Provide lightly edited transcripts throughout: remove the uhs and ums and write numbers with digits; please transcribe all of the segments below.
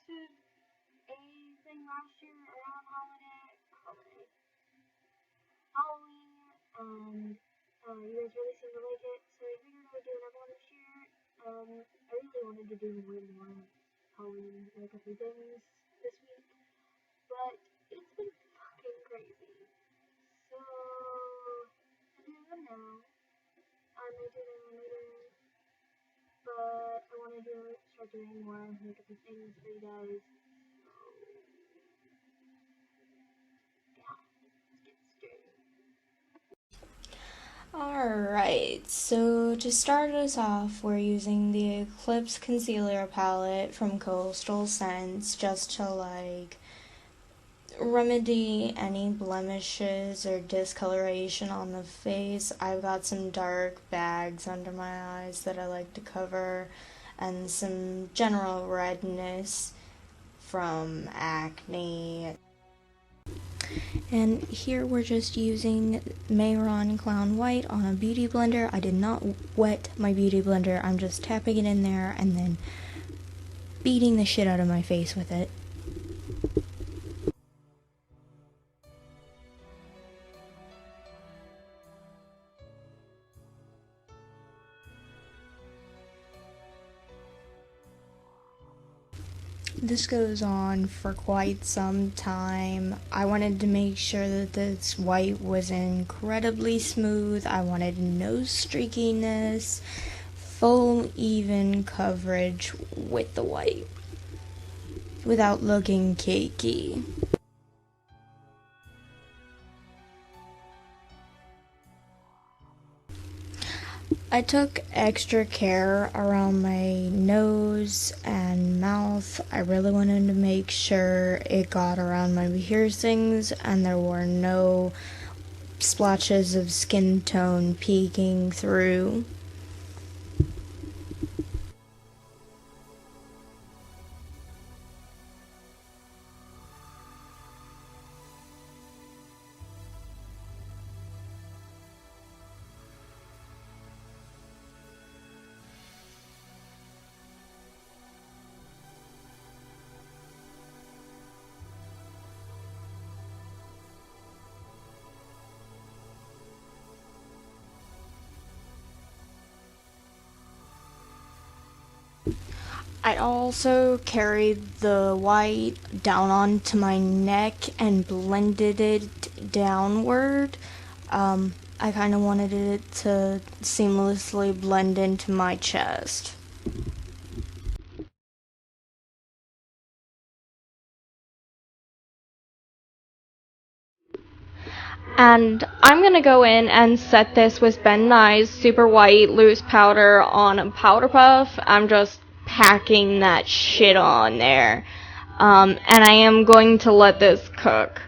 posted a thing last year around Halloween, and you guys really seemed to like it, so I figured I would do another one this year. I really wanted to do way more Halloween, like a few things this week, but it's been fucking crazy. So, I'm doing them now. I might do them later, but I want to start doing more makeup and things for you guys. So, yeah, let's get started. Alright, so to start us off, we're using the Eclipse Concealer Palette from Coastal Scents just to remedy any blemishes or discoloration on the face. I've got some dark bags under my eyes that I like to cover, and some general redness from acne. And here we're just using Mayron Clown White on a beauty blender. I did not wet my beauty blender. I'm just tapping it in there and then beating the shit out of my face with it. This goes on for quite some time. I wanted to make sure that this white was incredibly smooth. I wanted no streakiness, full even coverage with the white without looking cakey. I took extra care around my nose and mouth. I really wanted to make sure it got around my piercings and there were no splotches of skin tone peeking through. I also carried the white down onto my neck and blended it downward. I kind of wanted it to seamlessly blend into my chest. And I'm going to go in and set this with Ben Nye's Super White Loose Powder on a powder puff. I'm just packing that shit on there. And I am going to let this cook.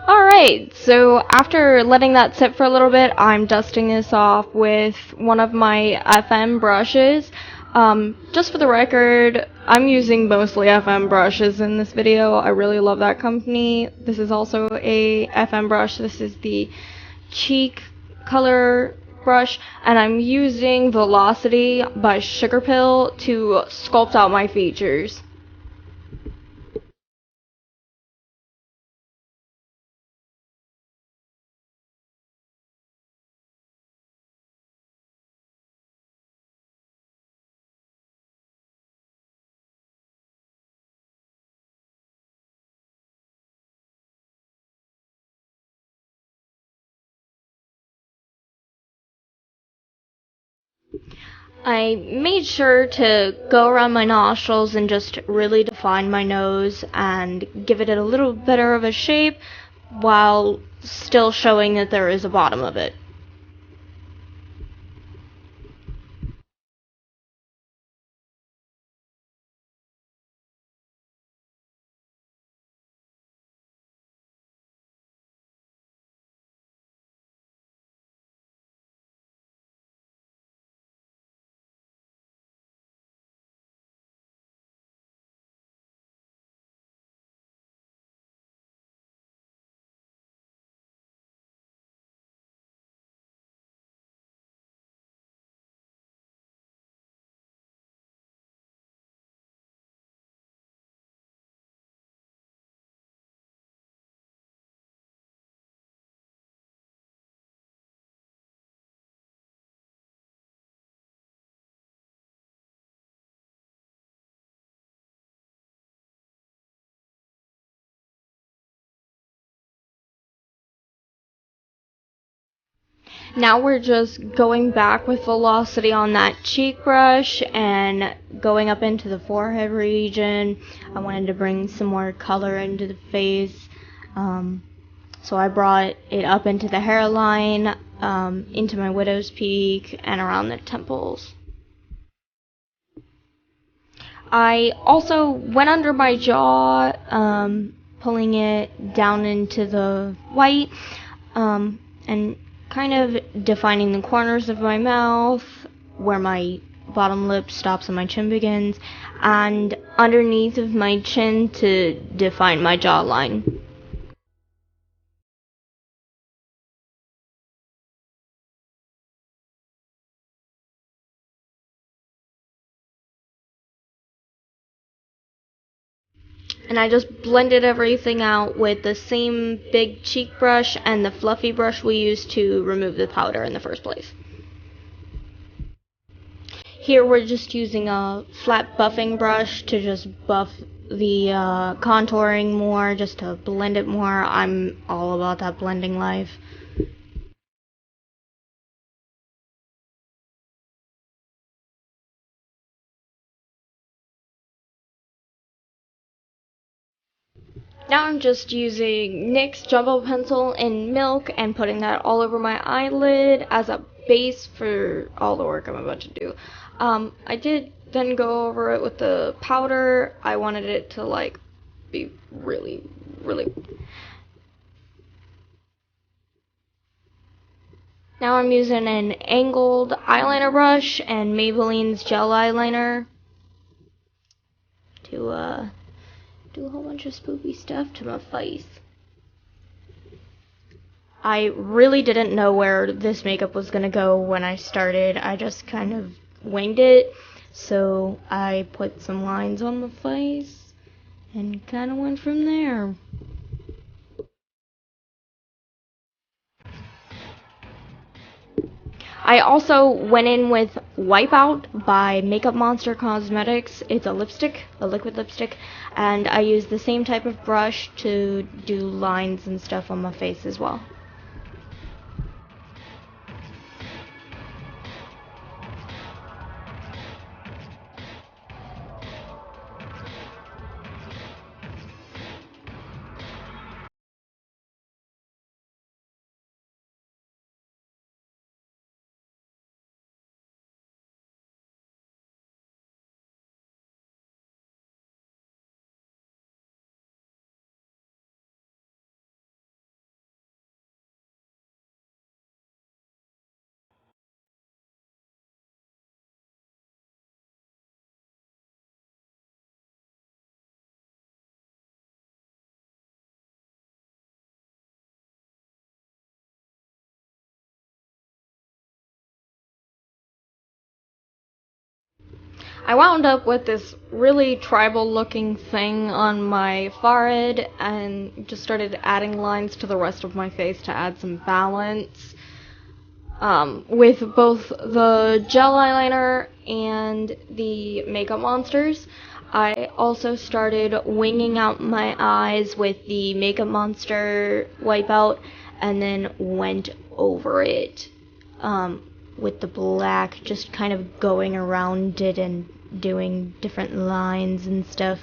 Alright, so after letting that sit for a little bit, I'm dusting this off with one of my FM brushes. Just for the record, I'm using mostly FM brushes in this video. I really love that company. This is also a FM brush. This is the Cheek Color brush, and I'm using Velocity by Sugar Pill to sculpt out my features. I made sure to go around my nostrils and just really define my nose and give it a little better of a shape while still showing that there is a bottom of it. Now we're just going back with velocity on that cheek brush and going up into the forehead region. I wanted to bring some more color into the face. So I brought it up into the hairline, into my widow's peak, and around the temples. I also went under my jaw, pulling it down into the white, and kind of defining the corners of my mouth, where my bottom lip stops and my chin begins, and underneath of my chin to define my jawline. And I just blended everything out with the same big cheek brush and the fluffy brush we used to remove the powder in the first place. Here we're just using a flat buffing brush to just buff the contouring more, just to blend it more. I'm all about that blending life. Now I'm just using NYX Jumbo Pencil in Milk and putting that all over my eyelid as a base for all the work I'm about to do. I did then go over it with the powder. I wanted it to like be really. Now I'm using an angled eyeliner brush and Maybelline's gel eyeliner to do a whole bunch of spooky stuff to my face. I really didn't know where this makeup was gonna go when I started. I just kind of winged it. So I put some lines on the face and kind of went from there. I also went in with Wipeout by Makeup Monster Cosmetics. It's a lipstick, a liquid lipstick, and I used the same type of brush to do lines and stuff on my face as well. I wound up with this really tribal looking thing on my forehead and just started adding lines to the rest of my face to add some balance. With both the gel eyeliner and the Makeup Monsters, I also started winging out my eyes with the Makeup Monster Wipeout and then went over it. with the black, just kind of going around it and doing different lines and stuff.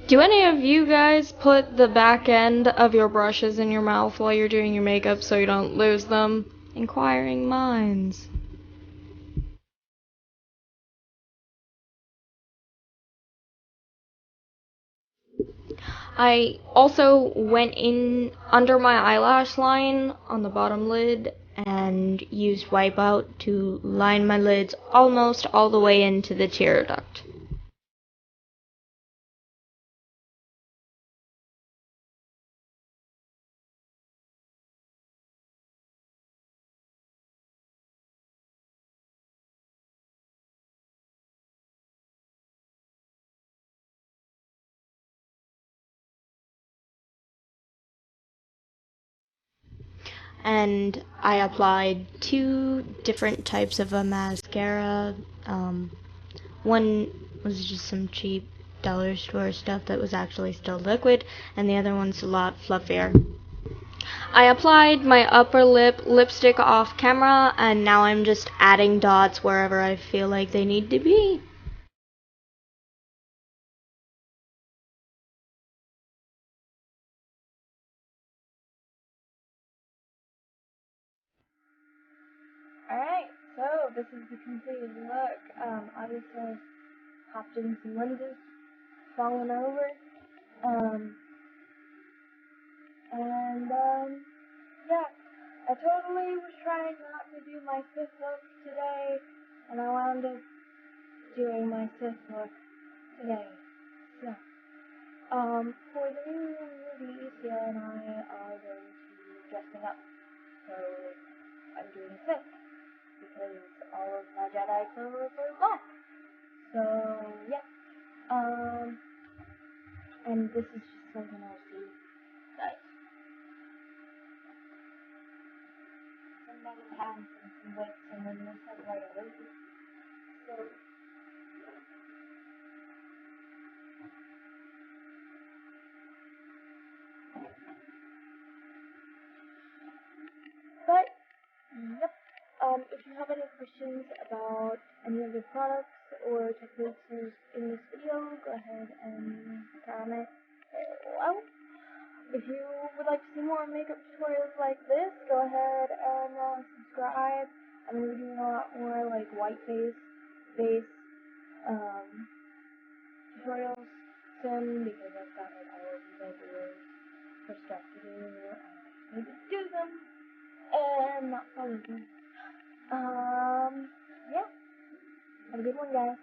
Do any of you guys put the back end of your brushes in your mouth while you're doing your makeup so you don't lose them? Inquiring minds. I also went in under my eyelash line on the bottom lid and used Wipeout to line my lids almost all the way into the tear duct. And I applied 2 different types of a mascara. One was just some cheap dollar store stuff that was actually still liquid, and the other one's a lot fluffier. I applied my upper lip lipstick off camera, and now I'm just adding dots wherever I feel like they need to be. Alright, so this is the completed look. Obviously, popped in some lenses, fallen over. Yeah, I totally was trying not to do my Sith look today, and I wound up doing my Sith look today. So, for the new release, Sierra and I are going to be dressing up. So, I'm doing Sith, because all of my Jedi clothes are black. So, yeah. And this is just something I'll see, guys. Some metal pants and some whips, and then this has right over. So, but, yep. If you have any questions about any of the products or techniques used in this video, go ahead and comment below. If you would like to see more makeup tutorials like this, go ahead and subscribe. I'm going to be doing a lot more like white face tutorials soon because I've got like all of these ideas for stuff to do. I need to do them and not follow them. Yeah. Have a good one, guys.